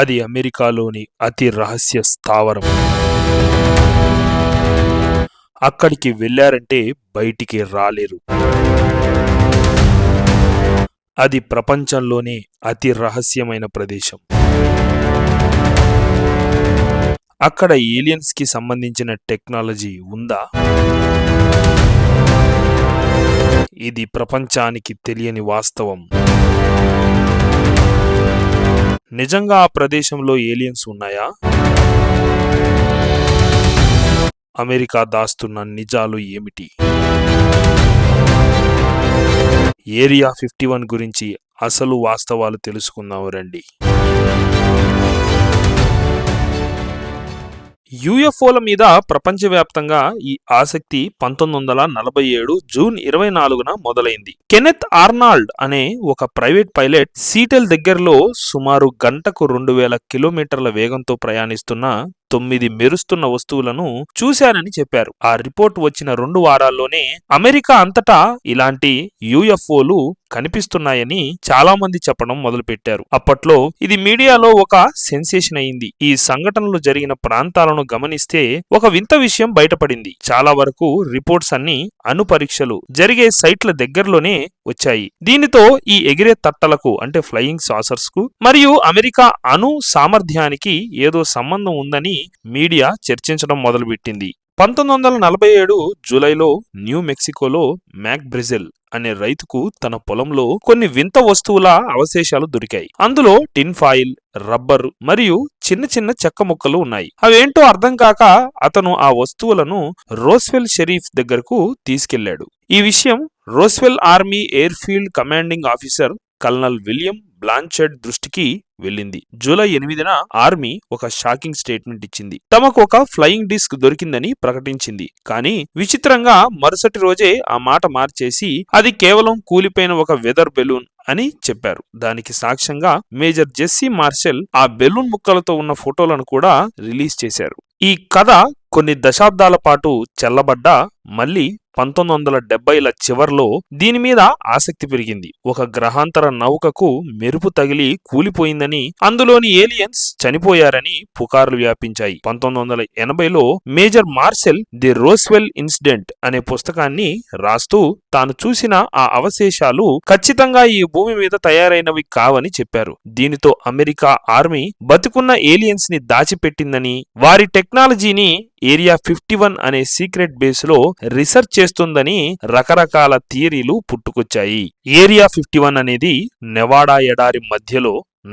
అది అమెరికాలోని అతి రహస్య స్థావరం. అక్కడికి వెళ్ళారంటే బయటికి రాలేరు. అది ప్రపంచంలోనే అతి రహస్యమైన ప్రదేశం. అక్కడ ఏలియన్స్ కి సంబంధించిన టెక్నాలజీ ఉందా? ఇది ప్రపంచానికి తెలియని వాస్తవం. నిజంగా ఆ ప్రదేశంలో ఏలియన్స్ ఉన్నాయా? అమెరికా దాస్తున్న నిజాలు ఏమిటి? ఏరియా 51 గురించి అసలు వాస్తవాలు తెలుసుకుందాం రండి. యుఎఫ్ఓల మీద ప్రపంచవ్యాప్తంగా ఈ ఆసక్తి 1947 జూన్ 24న మొదలైంది. కెనెత్ ఆర్నాల్డ్ అనే ఒక ప్రైవేట్ పైలట్ సీటెల్ దగ్గరలో సుమారు గంటకు 2000 కిలోమీటర్ల వేగంతో ప్రయాణిస్తున్న 9 మెరుస్తున్న వస్తువులను చూశానని చెప్పారు. ఆ రిపోర్ట్ వచ్చిన 2 వారాల్లోనే అమెరికా అంతటా ఇలాంటి యుఎఫ్ఓలు కనిపిస్తున్నాయని చాలా మంది చెప్పడం మొదలుపెట్టారు. అప్పట్లో ఇది మీడియాలో ఒక సెన్సేషన్ అయింది. ఈ సంఘటనలు జరిగిన ప్రాంతాలను గమనిస్తే ఒక వింత విషయం బయటపడింది. చాలా వరకు రిపోర్ట్స్ అన్ని అణు పరీక్షలు జరిగే సైట్ల దగ్గరలోనే వచ్చాయి. దీనితో ఈ ఎగిరే తట్టలకు అంటే ఫ్లయింగ్ సాసర్స్ కు మరియు అమెరికా అణు సామర్థ్యానికి ఏదో సంబంధం ఉందని మీడియా చర్చించడం మొదలుపెట్టింది. 1947 జూలైలో న్యూ మెక్సికోలో మ్యాక్ బ్రెజెల్ అనే రైతుకు తన పొలంలో కొన్ని వింత వస్తువుల అవశేషాలు దొరికాయి. అందులో టిన్ ఫాయిల్, రబ్బరు మరియు చిన్న చిన్న చెక్క ముక్కలు ఉన్నాయి. అవేంటో అర్థం కాక అతను ఆ వస్తువులను రోస్వెల్ షెరీఫ్ దగ్గరకు తీసుకెళ్లాడు. ఈ విషయం Roswell army airfield commanding officer colonel William Blanchard దృష్టికి వెళ్ళింది. జూలై 8న ఆర్మీ ఒక షాకింగ్ స్టేట్మెంట్ ఇచ్చింది. తమకు ఒక ఫ్లయింగ్ డిస్క్ దొరికిందని ప్రకటించింది. కానీ విచిత్రంగా మరుసటి రోజే ఆ మాట మార్చేసి అది కేవలం కూలిపోయిన ఒక వెదర్ బెలూన్ అని చెప్పారు. దానికి సాక్ష్యంగా మేజర్ జెస్సీ మార్షల్ ఆ బెలూన్ ముక్కలతో ఉన్న ఫోటోలను కూడా రిలీజ్ చేశారు. ఈ కథ కొన్ని దశాబ్దాల పాటు చెల్లబడ్డా మళ్ళీ 1970ల చివర్లో దీని మీద ఆసక్తి పెరిగింది. ఒక గ్రహాంతర నౌకకు మెరుపు తగిలి కూలిపోయిందని, అందులోని ఏలియన్స్ చనిపోయారని పుకార్లు వ్యాపించాయి. 1980లో major martial the Roswell incident అనే పుస్తకాన్ని రాస్తూ తాను చూసిన ఆ అవశేషాలు ఖచ్చితంగా ఈ భూమి మీద తయారైనవి కావని చెప్పారు. దీనితో అమెరికా ఆర్మీ బతికున్న ఏలియన్స్ ని దాచిపెట్టిందని, వారి టెక్నాలజీని ఏరియా 51 అనే సీక్రెట్ బేస్ లో రీసెర్చ్ చేస్తుందని రకరకాల థియరీలు పుట్టుకొచ్చాయి. ఏరియా 51 అనేది నెవాడా ఎడారి మధ్యలో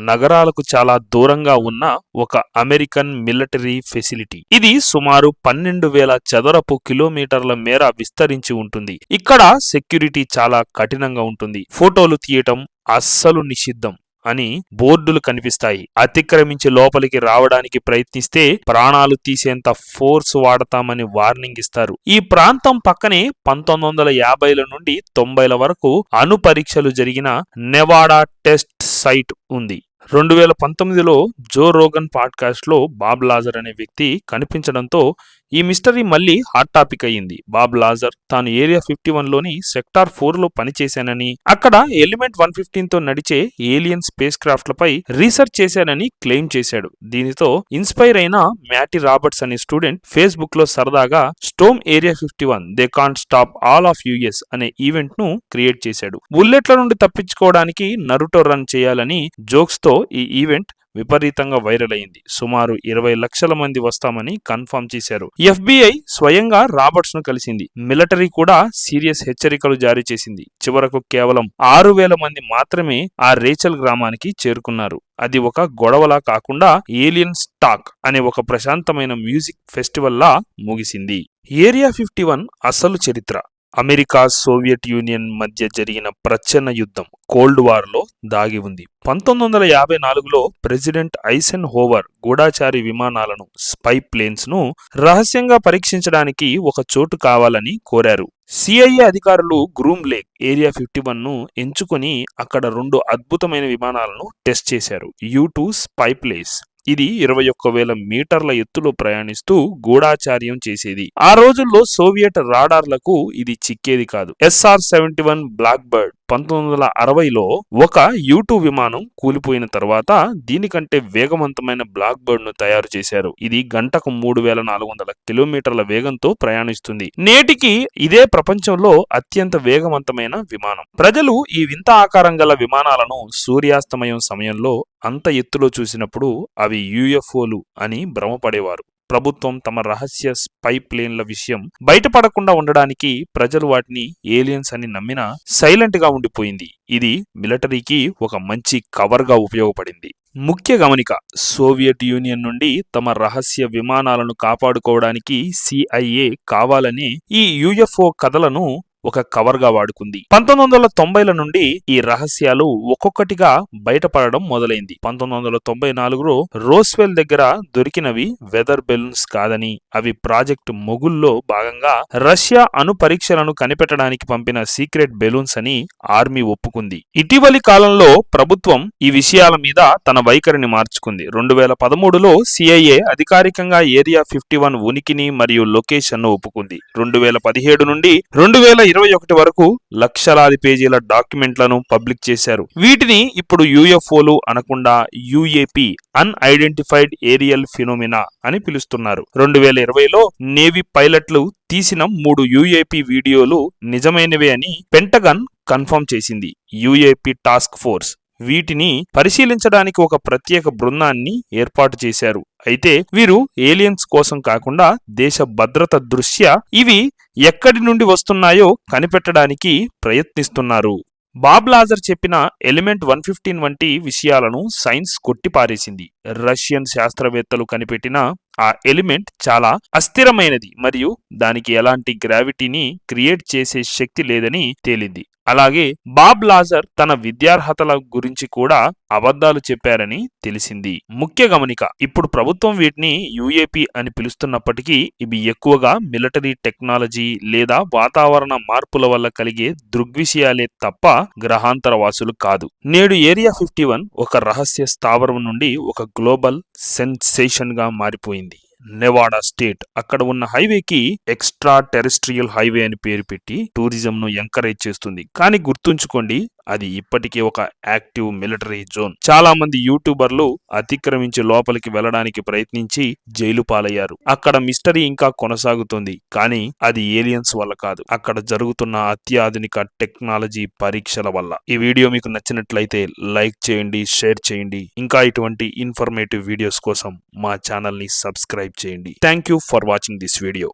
నగరాలకు చాలా దూరంగా ఉన్న ఒక అమెరికన్ మిలిటరీ ఫెసిలిటీ. ఇది సుమారు 12,000 చదరపు కిలోమీటర్ల మేర విస్తరించి ఉంటుంది. ఇక్కడ సెక్యూరిటీ చాలా కఠినంగా ఉంటుంది. ఫోటోలు తీయటం అస్సలు నిషిద్ధం అని బోర్డులు కనిపిస్తాయి. అతిక్రమించి లోపలికి రావడానికి ప్రయత్నిస్తే ప్రాణాలు తీసేంత ఫోర్స్ వాడతామని వార్నింగ్ ఇస్తారు. ఈ ప్రాంతం పక్కనే 1950ల నుండి 90ల వరకు అణు పరీక్షలు జరిగిన నెవాడా టెస్ట్ సైట్ ఉంది. 2019లో జో రోగన్ పాడ్కాస్ట్ లో బాబ్ లాజర్ అనే వ్యక్తి కనిపించడంతో ఈ మిస్టరీ మళ్లీ హాట్ టాపిక్ అయ్యింది. బాబ్ లాజర్ తాను ఏరియా 51లోని సెక్టార్ 4లో పనిచేశానని, అక్కడ ఎలిమెంట్ 115తో నడిచే ఏలియన్ స్పేస్ క్రాఫ్ట్లపై రీసెర్చ్ చేశానని క్లెయిమ్ చేశాడు. దీనితో ఇన్స్పైర్ అయిన మ్యాటీ రాబర్ట్స్ అనే స్టూడెంట్ ఫేస్బుక్ లో సరదాగా storm area 51 they can't stop all of US అనే ఈవెంట్ ను క్రియేట్ చేశాడు. బుల్లెట్ల నుండి తప్పించుకోవడానికి నరుటో రన్ చేయాలని జోక్స్ తో ఈ ఈవెంట్ విపరీతంగా వైరల్ అయింది. సుమారు 20 లక్షల మంది వస్తామని కన్ఫర్మ్ చేశారు. FBI స్వయంగా రాబర్ట్స్ ను కలిసింది. మిలిటరీ కూడా సీరియస్ హెచ్చరికలు జారీ చేసింది. చివరకు కేవలం 6,000 మంది మాత్రమే ఆ రేచల్ గ్రామానికి చేరుకున్నారు. అది ఒక గొడవలా కాకుండా ఏలియన్ స్టాక్ అనే ఒక ప్రశాంతమైన మ్యూజిక్ ఫెస్టివల్ లా ముగిసింది. ఏరియా 51 అసలు చరిత్ర అమెరికా సోవియట్ యూనియన్ మధ్య జరిగిన ప్రచ్ఛన్న యుద్ధం కోల్డ్ వార్ లో దాగి ఉంది. 1954లో ప్రెసిడెంట్ ఐసెన్ హోవర్ గూఢాచారి విమానాలను స్పై ప్లేన్స్ ను రహస్యంగా పరీక్షించడానికి ఒక చోటు కావాలని కోరారు. CIA అధికారులు గ్రూమ్ లేక్ ఏరియా 51ను ఎంచుకొని అక్కడ 2 అద్భుతమైన విమానాలను టెస్ట్ చేశారు. U-2 స్పై ప్లేస్ ఇది 21,000 మీటర్ల ఎత్తులో ప్రయాణిస్తూ గూఢాచార్యం చేసేది. ఆ రోజుల్లో సోవియట్ రాడార్లకు ఇది చిక్కేది కాదు. SR-71 బ్లాక్ బర్డ్ 1960లో ఒక U-2 విమానం కూలిపోయిన తర్వాత దీనికంటే వేగవంతమైన బ్లాక్ బర్డ్ ను తయారు చేశారు. ఇది గంటకు 3400 కిలోమీటర్ల వేగంతో ప్రయాణిస్తుంది. నేటికి ఇదే ప్రపంచంలో అత్యంత వేగవంతమైన విమానం. ప్రజలు ఈ వింత ఆకారం గల విమానాలను సూర్యాస్తమయం సమయంలో అంత ఎత్తులో చూసినప్పుడు అవి UFOలు అని భ్రమపడేవారు. ప్రభుత్వం తమ రహస్య స్పై ప్లేన్ల విషయం బయటపడకుండా ఉండడానికి ప్రజలు వాటిని ఏలియన్స్ అని నమ్మినా సైలెంట్ గా ఉండిపోయింది. ఇది మిలిటరీకి ఒక మంచి కవర్ గా ఉపయోగపడింది. ముఖ్య గమనిక: సోవియట్ యూనియన్ నుండి తమ రహస్య విమానాలను కాపాడుకోవడానికి CIA కావాలని ఈ UFO కథలను ఒక కవర్ గా వాడుకుంది. 1990ల నుండి ఈ రహస్యాలు ఒక్కొక్కటిగా బయటపడడం మొదలైంది. 1994లో రోస్వెల్ దగ్గర దొరికినవి వెదర్ బెలూన్స్ కాదని, అవి ప్రాజెక్ట్ మొగుల్లో భాగంగా రష్యా అణు పరీక్షలను కనిపెట్టడానికి పంపిన సీక్రెట్ బెలూన్స్ అని ఆర్మీ ఒప్పుకుంది. ఇటీవలి కాలంలో ప్రభుత్వం ఈ విషయాల మీద తన వైఖరిని మార్చుకుంది. 2013లో CIA అధికారికంగా ఏరియా 51 ఉనికిని మరియు లొకేషన్ ను ఒప్పుకుంది. 2017 నుండి 2021 వరకు లక్షలాది పేజీల డాక్యుమెంట్లను పబ్లిక్ చేశారు. వీటిని ఇప్పుడు UFOలు అనకుండా UAP అన్ఐడెంటిఫైడ్ ఏరియల్ ఫినోమినా అని పిలుస్తున్నారు. 2020లో నేవీ పైలట్లు తీసిన 3 UAP వీడియోలు నిజమైనవే అని పెంటగన్ కన్ఫర్మ్ చేసింది. UAP టాస్క్ ఫోర్స్ వీటిని పరిశీలించడానికి ఒక ప్రత్యేక బృందాన్ని ఏర్పాటు చేశారు. అయితే వీరు ఏలియన్స్ కోసం కాకుండా దేశ భద్రత దృష్ట్యా ఇవి ఎక్కడి నుండి వస్తున్నాయో కనిపెట్టడానికి ప్రయత్నిస్తున్నారు. బాబ్ లాజర్ చెప్పిన ఎలిమెంట్ 115 వంటి విషయాలను సైన్స్ కొట్టిపారేసింది. రష్యన్ శాస్త్రవేత్తలు కనిపెట్టిన ఆ ఎలిమెంట్ చాలా అస్థిరమైనది మరియు దానికి ఎలాంటి గ్రావిటీని క్రియేట్ చేసే శక్తి లేదని తేలింది. అలాగే బాబ్ లాజర్ తన విద్యార్హతల గురించి కూడా అబద్ధాలు చెప్పారని తెలిసింది. ముఖ్య గమనిక: ఇప్పుడు ప్రభుత్వం వీటిని UAP అని పిలుస్తున్నప్పటికీ ఇవి ఎక్కువగా మిలిటరీ టెక్నాలజీ లేదా వాతావరణ మార్పుల వల్ల కలిగే దృగ్విషయాలే తప్ప గ్రహాంతరవాసులు కాదు. నేడు ఏరియా 51 ఒక రహస్య స్థావరం నుండి ఒక గ్లోబల్ సెన్సేషన్ గా మారిపోయింది. నెవాడా స్టేట్ అక్కడ ఉన్న హైవేకి ఎక్స్ట్రా టెరెస్ట్రియల్ హైవే అని పేరు పెట్టి టూరిజం ను ఎంకరేజ్ చేస్తుంది. కానీ గుర్తుంచుకోండి, అది ఇప్పటికే ఒక యాక్టివ్ మిలిటరీ జోన్. చాలా మంది యూట్యూబర్లు అతిక్రమించి లోపలికి వెళ్ళడానికి ప్రయత్నించి జైలు పాలయ్యారు. అక్కడ మిస్టరీ ఇంకా కొనసాగుతుంది, కానీ అది ఏలియన్స్ వల్ల కాదు, అక్కడ జరుగుతున్న అత్యాధునిక టెక్నాలజీ పరీక్షల వల్ల. ఈ వీడియో మీకు నచ్చినట్లయితే లైక్ చేయండి, షేర్ చేయండి. ఇంకా ఇటువంటి ఇన్ఫర్మేటివ్ వీడియోస్ కోసం మా ఛానల్ ని సబ్స్క్రైబ్ చేయండి. Thank you for watching this video.